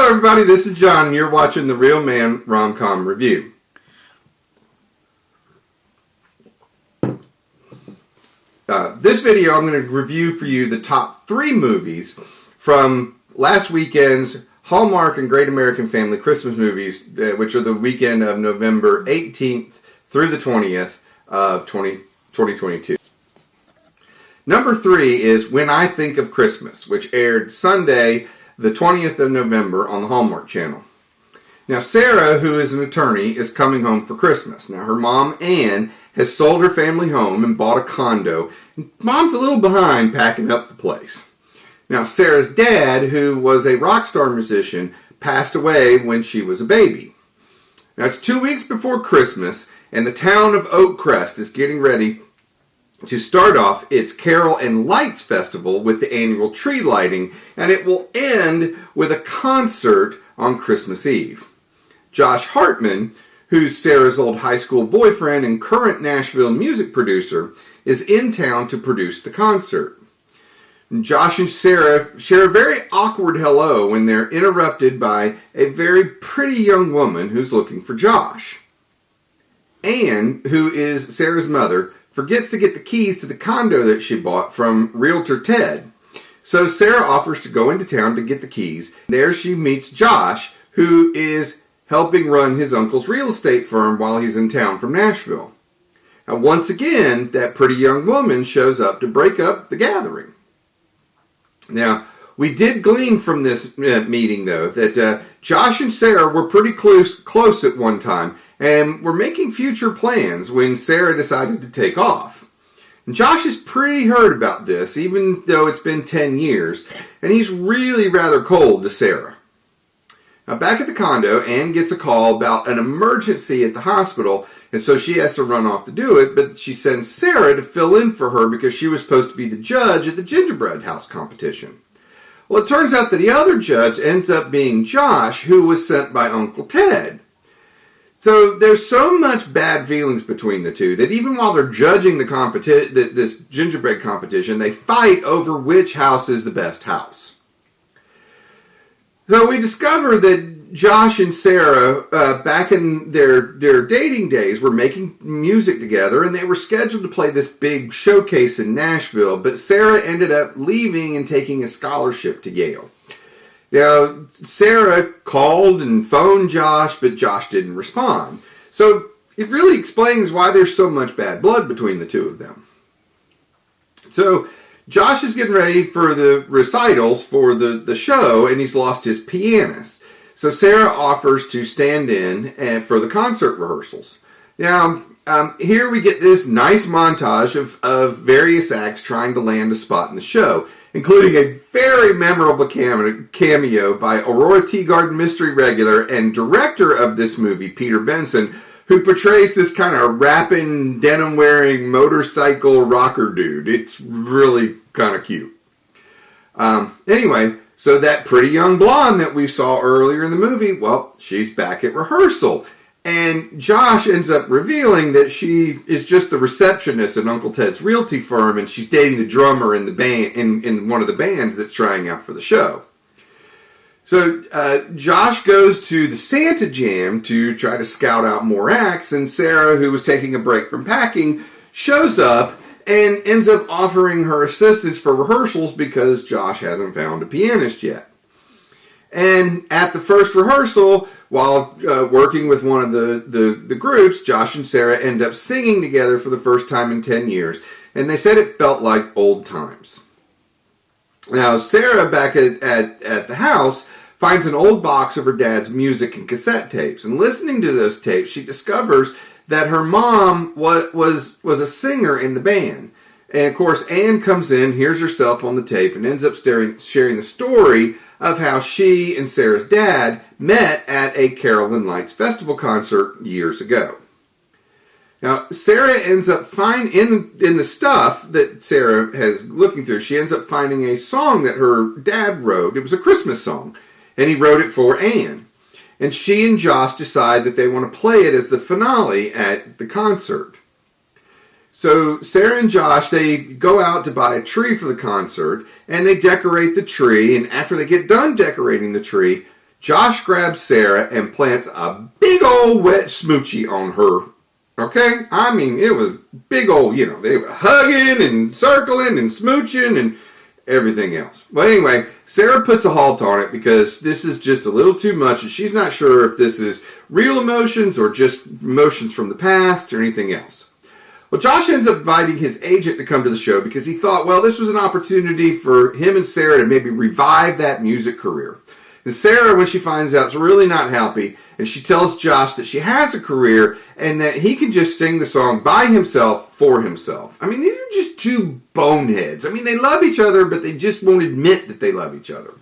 Hello everybody, this is John and you're watching The Real Man Rom-Com Review. This video I'm going to review for you the top 3 movies from last weekend's Hallmark and Great American Family Christmas movies, which are the weekend of November 18th through the 20th of 2022. Number 3 is When I Think of Christmas, which aired Sunday, the 20th of November on the Hallmark Channel. Now, Sarah, who is an attorney, is coming home for Christmas. Now, her mom, Ann, has sold her family home and bought a condo. And Mom's a little behind packing up the place. Now, Sarah's dad, who was a rock star musician, passed away when she was a baby. Now, it's 2 weeks before Christmas, and the town of Oak Crest is getting ready to start off its Carol and Lights Festival with the annual tree lighting, and it will end with a concert on Christmas Eve. Josh Hartman, who's Sarah's old high school boyfriend and current Nashville music producer, is in town to produce the concert. Josh and Sarah share a very awkward hello when they're interrupted by a very pretty young woman who's looking for Josh. Ann, who is Sarah's mother, forgets to get the keys to the condo that she bought from Realtor Ted. So Sarah offers to go into town to get the keys. There she meets Josh, who is helping run his uncle's real estate firm while he's in town from Nashville. Now, once again, that pretty young woman shows up to break up the gathering. Now, we did glean from this meeting, though, that Josh and Sarah were pretty close at one time, and were making future plans when Sarah decided to take off. And Josh is pretty hurt about this, even though it's been 10 years, and he's really rather cold to Sarah. Now, back at the condo, Ann gets a call about an emergency at the hospital, and so she has to run off to do it, but she sends Sarah to fill in for her because she was supposed to be the judge at the gingerbread house competition. Well, it turns out that the other judge ends up being Josh, who was sent by Uncle Ted. So there's so much bad feelings between the two that even while they're judging this gingerbread competition, they fight over which house is the best house. So we discover that Josh and Sarah, back in their dating days, were making music together, and they were scheduled to play this big showcase in Nashville, but Sarah ended up leaving and taking a scholarship to Yale. Now, Sarah called and phoned Josh, but Josh didn't respond. So it really explains why there's so much bad blood between the two of them. So Josh is getting ready for the recitals for the show, and he's lost his pianist. So Sarah offers to stand in for the concert rehearsals. Now, here we get this nice montage of various acts trying to land a spot in the show, including a very memorable cameo by Aurora Teagarden mystery regular and director of this movie, Peter Benson, who portrays this kind of rapping, denim-wearing, motorcycle rocker dude. It's really kind of cute. Anyway, so that pretty young blonde that we saw earlier in the movie, well, she's back at rehearsal. And Josh ends up revealing that she is just the receptionist at Uncle Ted's realty firm, and she's dating the drummer in the band in one of the bands that's trying out for the show. So Josh goes to the Santa Jam to try to scout out more acts, and Sarah, who was taking a break from packing, shows up and ends up offering her assistance for rehearsals because Josh hasn't found a pianist yet. And at the first rehearsal, while working with one of the groups, Josh and Sarah end up singing together for the first time in 10 years. And they said it felt like old times. Now, Sarah, back at the house, finds an old box of her dad's music and cassette tapes. And listening to those tapes, she discovers that her mom was a singer in the band. And, of course, Ann comes in, hears herself on the tape, and ends up sharing the story of how she and Sarah's dad met at a Carol and Lights Festival concert years ago. Now, Sarah ends up in the stuff that Sarah has looking through, she ends up finding a song that her dad wrote. It was a Christmas song, and he wrote it for Ann. And she and Josh decide that they want to play it as the finale at the concert. So Sarah and Josh, they go out to buy a tree for the concert, and they decorate the tree, and after they get done decorating the tree, Josh grabs Sarah and plants a big old wet smoochie on her. Okay? I mean, it was big old, they were hugging and circling and smooching and everything else. But anyway, Sarah puts a halt on it because this is just a little too much and she's not sure if this is real emotions or just emotions from the past or anything else. Well, Josh ends up inviting his agent to come to the show because he thought, well, this was an opportunity for him and Sarah to maybe revive that music career. And Sarah, when she finds out, is really not happy, and she tells Josh that she has a career and that he can just sing the song by himself for himself. I mean, these are just two boneheads. I mean, they love each other, but they just won't admit that they love each other.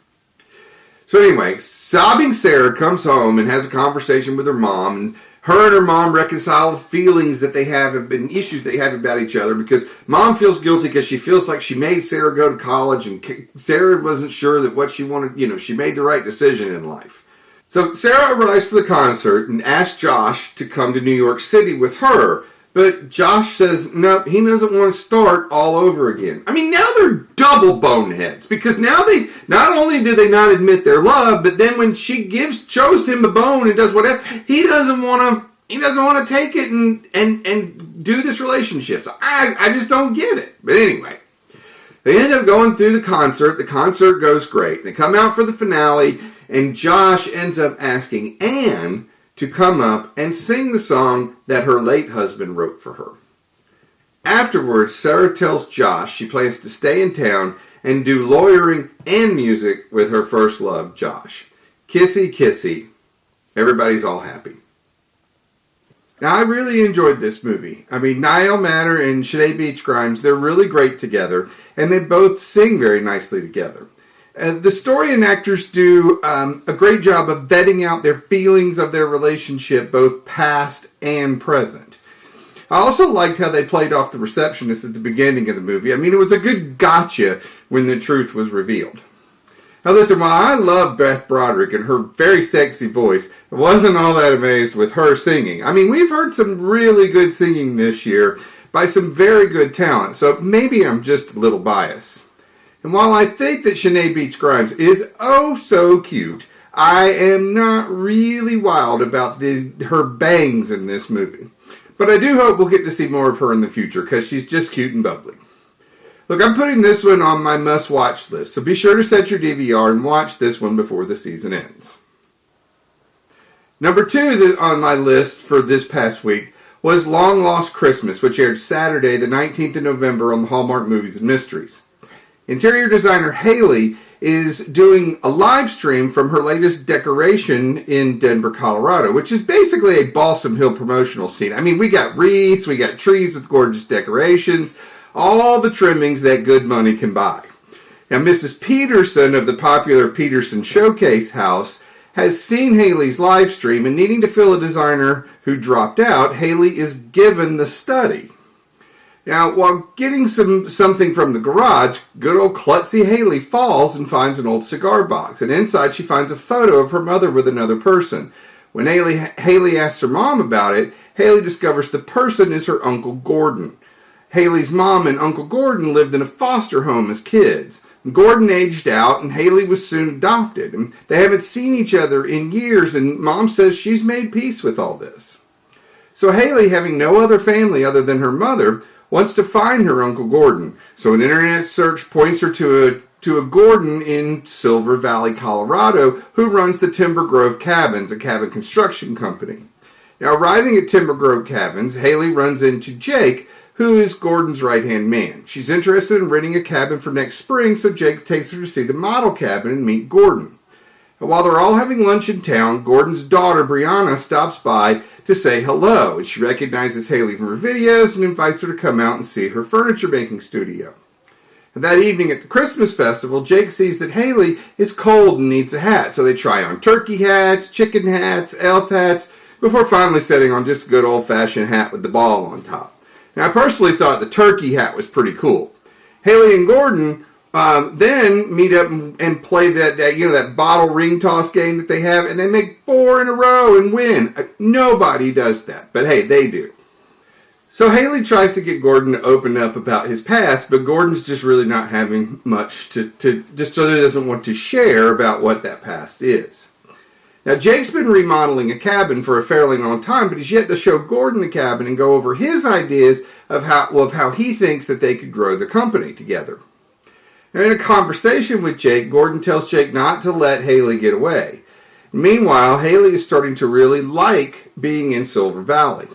So anyway, sobbing Sarah comes home and has a conversation with her mom, and her mom reconcile the feelings that they have been issues they have about each other because mom feels guilty because she feels like she made Sarah go to college and Sarah wasn't sure that what she wanted, she made the right decision in life. So Sarah arrives for the concert and asks Josh to come to New York City with her. But Josh says, no, he doesn't want to start all over again. I mean, now they're double boneheads because now they, not only do they not admit their love, but then when she shows him a bone and does whatever, he doesn't want to take it and do this relationship. So I just don't get it. But anyway, they end up going through the concert. The concert goes great. They come out for the finale and Josh ends up asking Anne to come up and sing the song that her late husband wrote for her. Afterwards, Sarah tells Josh she plans to stay in town and do lawyering and music with her first love, Josh. Kissy, kissy. Everybody's all happy. Now, I really enjoyed this movie. I mean, Niall Matter and Sinead Beach Grimes, they're really great together, and they both sing very nicely together. The story and actors do a great job of vetting out their feelings of their relationship, both past and present. I also liked how they played off the receptionist at the beginning of the movie. I mean, it was a good gotcha when the truth was revealed. Now listen, while I love Beth Broderick and her very sexy voice, I wasn't all that amazed with her singing. I mean, we've heard some really good singing this year by some very good talent, so maybe I'm just a little biased. And while I think that Sinead Beach Grimes is oh so cute, I am not really wild about her bangs in this movie. But I do hope we'll get to see more of her in the future because she's just cute and bubbly. Look, I'm putting this one on my must-watch list, so be sure to set your DVR and watch this one before the season ends. Number 2 on my list for this past week was Long Lost Christmas, which aired Saturday, the 19th of November on the Hallmark Movies and Mysteries. Interior designer Haley is doing a live stream from her latest decoration in Denver, Colorado, which is basically a Balsam Hill promotional scene. I mean, we got wreaths, we got trees with gorgeous decorations, all the trimmings that good money can buy. Now, Mrs. Peterson of the popular Peterson Showcase House has seen Haley's live stream, and needing to fill a designer who dropped out, Haley is given the study. Now, while getting something from the garage, good old klutzy Haley falls and finds an old cigar box. And inside she finds a photo of her mother with another person. When Haley asks her mom about it, Haley discovers the person is her Uncle Gordon. Haley's mom and Uncle Gordon lived in a foster home as kids. Gordon aged out and Haley was soon adopted. And they haven't seen each other in years, and Mom says she's made peace with all this. So Haley, having no other family other than her mother, wants to find her Uncle Gordon. So an internet search points her to a Gordon in Silver Valley, Colorado, who runs the Timber Grove Cabins, a cabin construction company. Now, arriving at Timber Grove Cabins, Haley runs into Jake, who is Gordon's right-hand man. She's interested in renting a cabin for next spring, so Jake takes her to see the model cabin and meet Gordon. And while they're all having lunch in town, Gordon's daughter, Brianna, stops by to say hello, and she recognizes Haley from her videos and invites her to come out and see her furniture-making studio. And that evening at the Christmas festival, Jake sees that Haley is cold and needs a hat, so they try on turkey hats, chicken hats, elf hats, before finally setting on just a good old-fashioned hat with the ball on top. Now, I personally thought the turkey hat was pretty cool. Haley and Gordon then meet up and play that bottle ring toss game that they have, and they make 4 in a row and win. Nobody does that, but hey, they do. So Haley tries to get Gordon to open up about his past, but Gordon's just really not having much just so he doesn't want to share about what that past is. Now, Jake's been remodeling a cabin for a fairly long time, but he's yet to show Gordon the cabin and go over his ideas of how he thinks that they could grow the company together. Now, in a conversation with Jake, Gordon tells Jake not to let Haley get away. Meanwhile, Haley is starting to really like being in Silver Valley.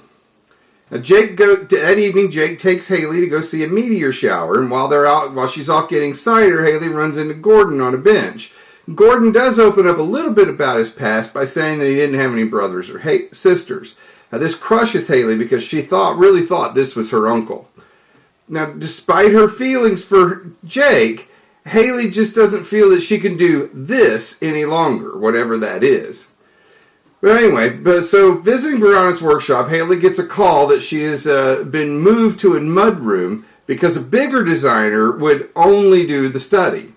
Now, that evening, Jake takes Haley to go see a meteor shower, and while she's off getting cider, Haley runs into Gordon on a bench. Gordon does open up a little bit about his past by saying that he didn't have any brothers or sisters. Now, this crushes Haley because she really thought this was her uncle. Now, despite her feelings for Jake, Haley just doesn't feel that she can do this any longer, whatever that is. But anyway, so visiting Brianna's workshop, Haley gets a call that she has been moved to a mudroom because a bigger designer would only do the study.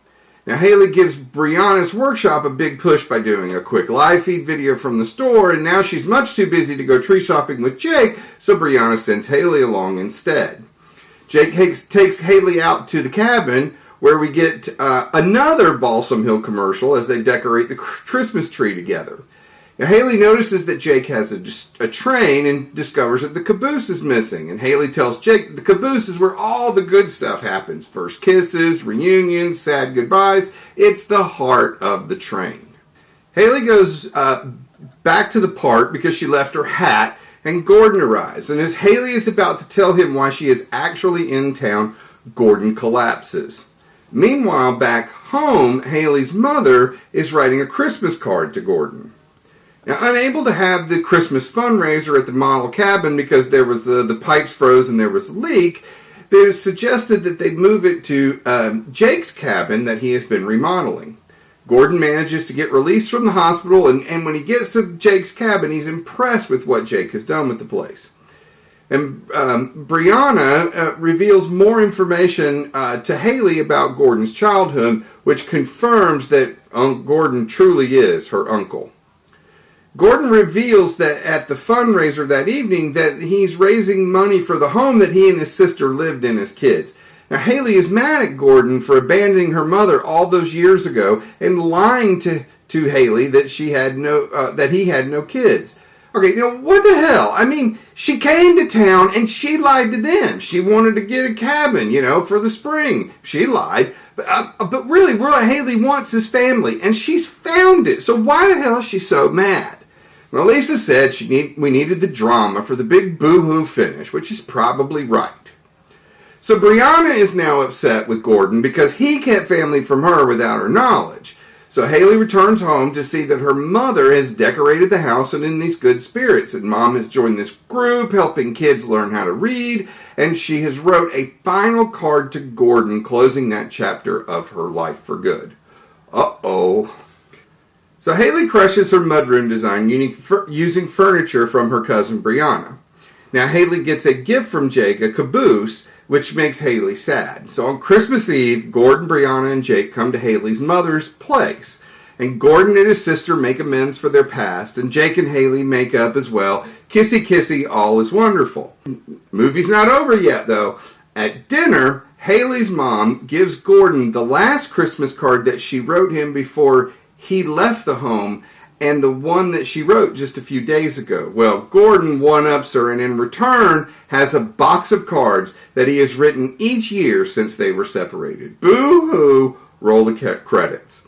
Now, Haley gives Brianna's workshop a big push by doing a quick live feed video from the store, and now she's much too busy to go tree shopping with Jake, so Brianna sends Haley along instead. Jake takes Haley out to the cabin, where we get another Balsam Hill commercial as they decorate the Christmas tree together. Now, Haley notices that Jake has a train and discovers that the caboose is missing. And Haley tells Jake the caboose is where all the good stuff happens. First kisses, reunions, sad goodbyes. It's the heart of the train. Haley goes back to the park because she left her hat, and Gordon arrives. And as Haley is about to tell him why she is actually in town, Gordon collapses. Meanwhile, back home, Haley's mother is writing a Christmas card to Gordon. Now, unable to have the Christmas fundraiser at the model cabin because there was the pipes froze and there was a leak, they suggested that they move it to Jake's cabin that he has been remodeling. Gordon manages to get released from the hospital, and when he gets to Jake's cabin, he's impressed with what Jake has done with the place. And Brianna reveals more information to Haley about Gordon's childhood, which confirms that Gordon truly is her uncle. Gordon reveals that at the fundraiser that evening that he's raising money for the home that he and his sister lived in as kids. Now, Haley is mad at Gordon for abandoning her mother all those years ago and lying to Haley that he had no kids. Okay, what the hell? I mean, she came to town and she lied to them. She wanted to get a cabin, for the spring. She lied. But really, what Haley wants is family, and she's found it. So why the hell is she so mad? Well, Lisa said we needed the drama for the big boo-hoo finish, which is probably right. So Brianna is now upset with Gordon because he kept family from her without her knowledge. So Haley returns home to see that her mother has decorated the house and in these good spirits. And Mom has joined this group helping kids learn how to read. And she has wrote a final card to Gordon closing that chapter of her life for good. Uh-oh. So Haley crushes her mudroom design using furniture from her cousin Brianna. Now Haley gets a gift from Jake, a caboose, which makes Haley sad. So on Christmas Eve, Gordon, Brianna, and Jake come to Haley's mother's place. And Gordon and his sister make amends for their past, and Jake and Haley make up as well. Kissy kissy, all is wonderful. Movie's not over yet, though. At dinner, Haley's mom gives Gordon the last Christmas card that she wrote him before he left the home, and the one that she wrote just a few days ago. Well, Gordon one-ups her and in return has a box of cards that he has written each year since they were separated. Boo-hoo, roll the credits.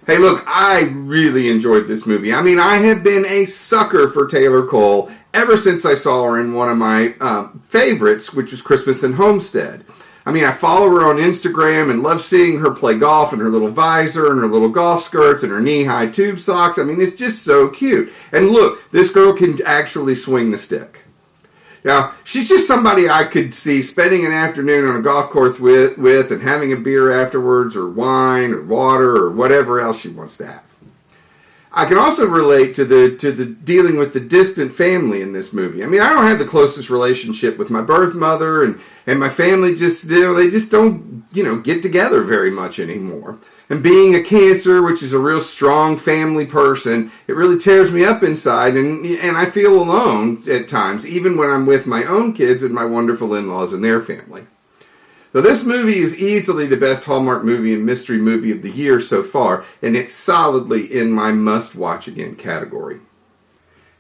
Hey, look, I really enjoyed this movie. I mean, I have been a sucker for Taylor Cole ever since I saw her in one of my favorites, which was Christmas in Homestead. I mean, I follow her on Instagram and love seeing her play golf in her little visor and her little golf skirts and her knee-high tube socks. I mean, it's just so cute. And look, this girl can actually swing the stick. Now, she's just somebody I could see spending an afternoon on a golf course with and having a beer afterwards, or wine or water or whatever else she wants to have. I can also relate to the dealing with the distant family in this movie. I mean, I don't have the closest relationship with my birth mother, and my family just, they just don't, get together very much anymore. And being a Cancer, which is a real strong family person, it really tears me up inside, and I feel alone at times, even when I'm with my own kids and my wonderful in-laws and their family. So this movie is easily the best Hallmark movie and mystery movie of the year so far, and it's solidly in my must-watch again category.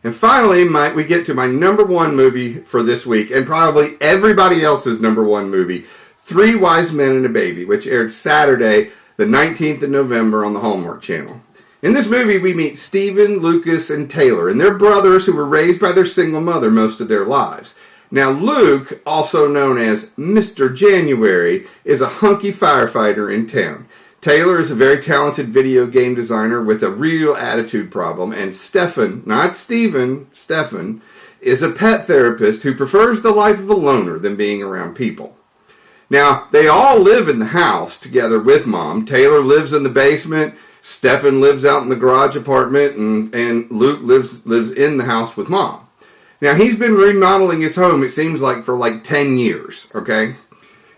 And finally, we get to my number one movie for this week, and probably everybody else's number one movie, Three Wise Men and a Baby, which aired Saturday, the 19th of November on the Hallmark Channel. In this movie, we meet Stephen, Lucas, and Taylor, and they're brothers who were raised by their single mother most of their lives. Now, Luke, also known as Mr. January, is a hunky firefighter in town. Taylor is a very talented video game designer with a real attitude problem, and Stefan, not Steven, Stefan, is a pet therapist who prefers the life of a loner than being around people. Now, they all live in the house together with Mom. Taylor lives in the basement, Stefan lives out in the garage apartment, and Luke lives in the house with Mom. Now, he's been remodeling his home, it seems like, for like 10 years, okay?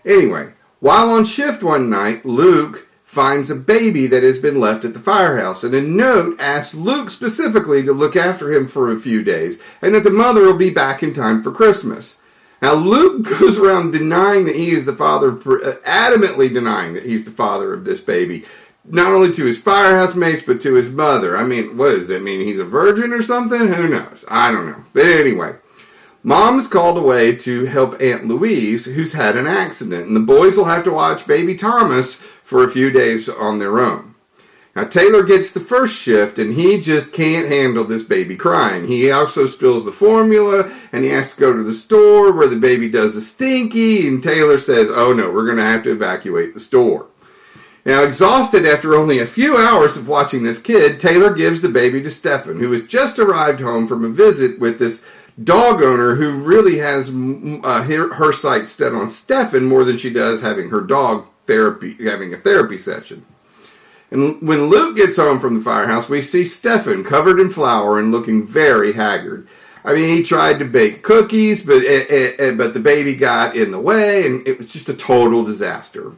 Anyway, while on shift one night, Luke finds a baby that has been left at the firehouse, and a note asks Luke specifically to look after him for a few days, and that the mother will be back in time for Christmas. Now, Luke goes around denying that he is the father, adamantly denying that he's the father of this baby, not only to his firehouse mates, but to his mother. I mean, what does that mean? He's a virgin or something? Who knows? I don't know. But anyway, Mom is called away to help Aunt Louise, who's had an accident, and the boys will have to watch baby Thomas for a few days on their own. Now, Taylor gets the first shift, and he just can't handle this baby crying. He also spills the formula, and he has to go to the store where the baby does a stinky, and Taylor says, oh no, we're going to have to evacuate the store. Now, exhausted after only a few hours of watching this kid, Taylor gives the baby to Stefan, who has just arrived home from a visit with this dog owner who really has her sights set on Stefan more than she does having her dog having a therapy session. And when Luke gets home from the firehouse, we see Stefan covered in flour and looking very haggard. I mean, he tried to bake cookies, but the baby got in the way, and it was just a total disaster.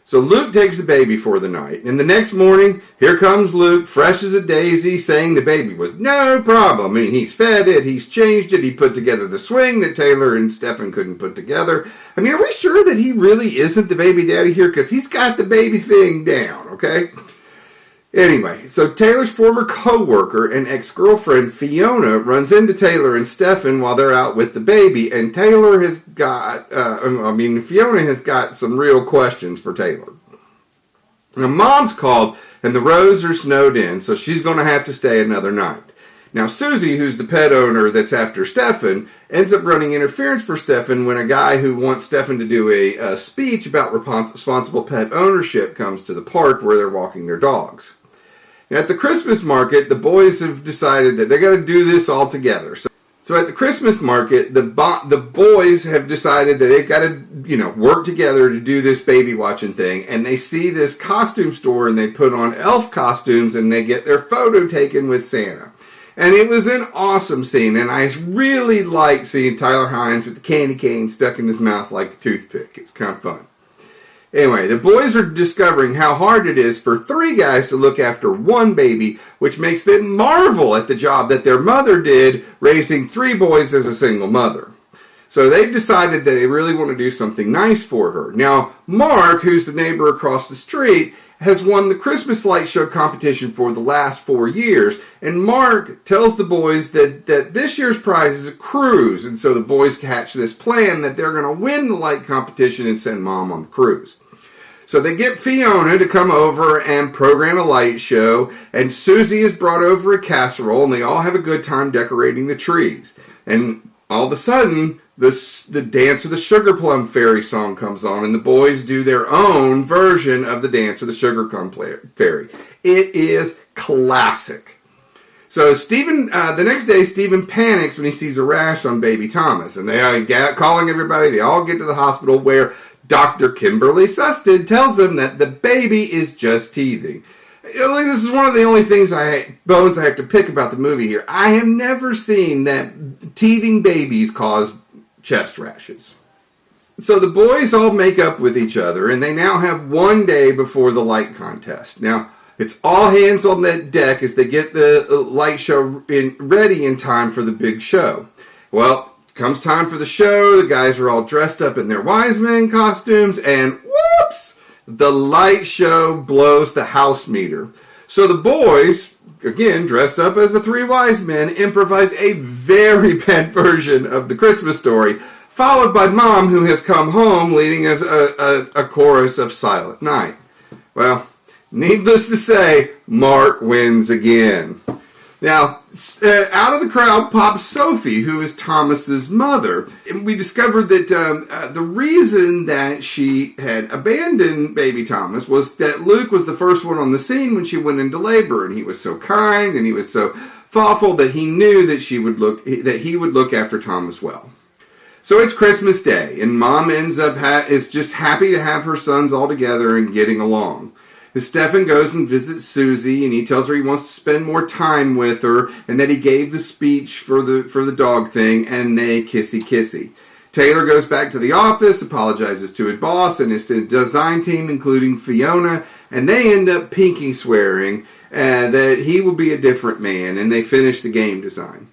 So Luke takes the baby for the night, and the next morning, here comes Luke, fresh as a daisy, saying the baby was no problem. I mean, he's fed it, he's changed it, he put together the swing that Taylor and Stefan couldn't put together. I mean, are we sure that he really isn't the baby daddy here? Because he's got the baby thing down, okay? Anyway, so Taylor's former co-worker and ex-girlfriend Fiona runs into Taylor and Stefan while they're out with the baby, and Fiona has got some real questions for Taylor. Now, Mom's called, and the Rows are snowed in, so she's going to have to stay another night. Now, Susie, who's the pet owner that's after Stefan, ends up running interference for Stefan when a guy who wants Stefan to do a speech about responsible pet ownership comes to the park where they're walking their dogs. Now, at the Christmas market, the boys have decided that they're going to do this all together. So at the Christmas market, the boys have decided that they've got to, work together to do this baby watching thing. And they see this costume store and they put on elf costumes and they get their photo taken with Santa. And it was an awesome scene. And I really liked seeing Tyler Hines with the candy cane stuck in his mouth like a toothpick. It's kind of fun. Anyway, the boys are discovering how hard it is for three guys to look after one baby, which makes them marvel at the job that their mother did raising three boys as a single mother. So they've decided that they really want to do something nice for her. Now, Mark, who's the neighbor across the street, has won the Christmas light show competition for the last 4 years. And Mark tells the boys that this year's prize is a cruise. And so the boys hatch this plan that they're going to win the light competition and send Mom on the cruise. So they get Fiona to come over and program a light show, and Susie has brought over a casserole, and they all have a good time decorating the trees. And all of a sudden, the Dance of the Sugar Plum Fairy song comes on, and the boys do their own version of the Dance of the Sugar Plum Fairy. It is classic. So the next day, Stephen panics when he sees a rash on baby Thomas, and they are calling everybody. They all get to the hospital where Dr. Kimberly Susted tells them that the baby is just teething. This is one of the only bones I have to pick about the movie here. I have never seen that teething babies cause chest rashes. So the boys all make up with each other, and they now have one day before the light contest. Now, it's all hands on that deck as they get the light show ready in time for the big show. Well, Comes time for the show. The guys are all dressed up in their wise men costumes, and whoops! The light show blows the house meter. So the boys, again, dressed up as the three wise men, improvise a very bad version of the Christmas story, followed by Mom, who has come home leading a chorus of Silent Night. Well, needless to say, Mark wins again. Now, out of the crowd pops Sophie, who is Thomas's mother. And we discovered that the reason that she had abandoned baby Thomas was that Luke was the first one on the scene when she went into labor, and he was so kind and he was so thoughtful that he knew that he would look after Thomas well. So it's Christmas Day, and Mom ends up is just happy to have her sons all together and getting along. Stefan goes and visits Susie, and he tells her he wants to spend more time with her, and that he gave the speech for the dog thing, and they kissy. Taylor goes back to the office, apologizes to his boss and his design team, including Fiona, and they end up pinky swearing that he will be a different man, and they finish the game design.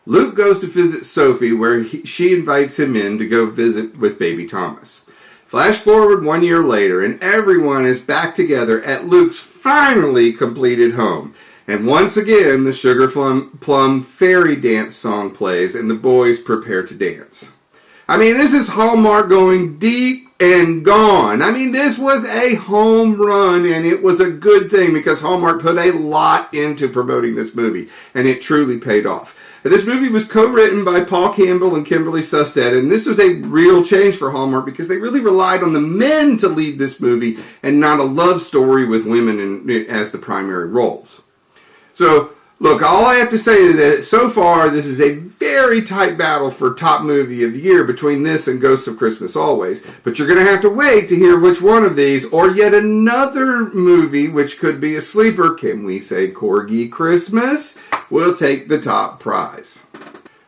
Luke goes to visit Sophie, where she invites him in to go visit with baby Thomas. Flash forward 1 year later, and everyone is back together at Luke's finally completed home. And once again, the Sugar Plum Fairy Dance song plays, and the boys prepare to dance. I mean, this is Hallmark going deep and gone. I mean, this was a home run, and it was a good thing because Hallmark put a lot into promoting this movie, and it truly paid off. This movie was co-written by Paul Campbell and Kimberly Sustad, and this was a real change for Hallmark because they really relied on the men to lead this movie and not a love story with women as the primary roles. So, look, all I have to say is that so far this is a very tight battle for top movie of the year between this and Ghosts of Christmas Always, but you're going to have to wait to hear which one of these, or yet another movie which could be a sleeper, can we say Corgi Christmas, will take the top prize.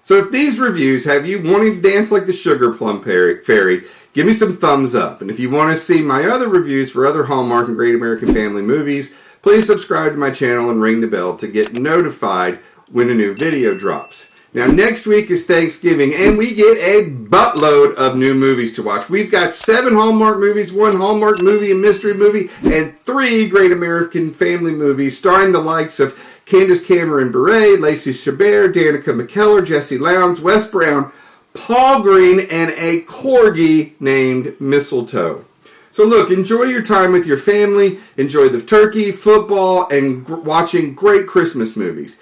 So if these reviews have you wanting to dance like the Sugar Plum Fairy, give me some thumbs up. And if you want to see my other reviews for other Hallmark and Great American Family movies, please subscribe to my channel and ring the bell to get notified when a new video drops. Now, next week is Thanksgiving, and we get a buttload of new movies to watch. We've got 7 Hallmark movies, 1 Hallmark movie and mystery movie, and 3 Great American Family movies starring the likes of Candace Cameron Bure, Lacey Chabert, Danica McKellar, Jesse Lowndes, Wes Brown, Paul Green, and a corgi named Mistletoe. So look, enjoy your time with your family, enjoy the turkey, football, and watching great Christmas movies.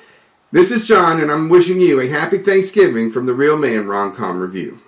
This is John, and I'm wishing you a happy Thanksgiving from the Real Man Rom-Com Review.